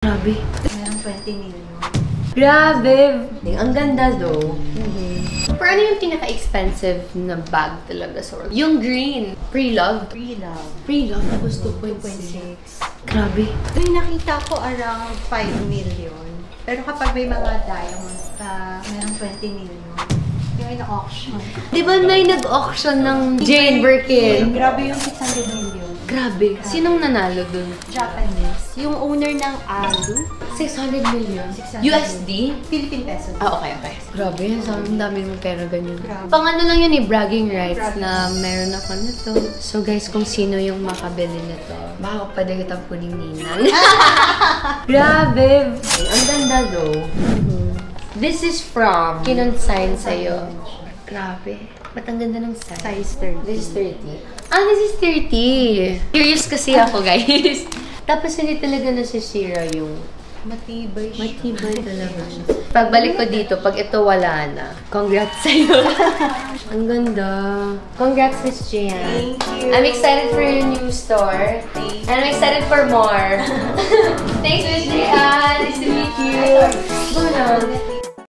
Grabe. Merong 20 million. Grabe! Ang ganda though. Pero ano yung pinaka-expensive na bag talaga sa world? Yung green. Pre-loved? Pre-love. Pre-loved tapos 2.6. Grabe. Yung nakita ko around 5 million. Pero kapag may mga diamonds ka, merong 20 million. Yung in-auction. Di ba may nag-auction ng Jane Birkin? Grabe yung 600 million. Grabe. Sinong nanalo dun? Japanese. Yung owner ng Alu. 600 million? 600 USD? Philippine peso. Okay. Grabe, ang dami mong pera ganyan. Grabe. Pang ano lang yun bragging rights na meron ako nito. So guys, kung sino yung makabili nito, baka pwede kitang kuning ninang. Grabe! Ang ganda though. This is from kinonsign sa'yo. Grabe. Ba't ang ganda ng size? Size 30. This is 30. This is 30. Curious kasi ako, guys. Tapos hindi talaga nasisira yung... Matibay siya. Matibay talaga siya. Pagbalik ko dito, pag ito wala na, congrats sa'yo. Ang ganda. Congrats, Miss Gian. Thank you. I'm excited for your new store. And I'm excited for more. Thanks, Miss Gian. Nice to meet you. Go now.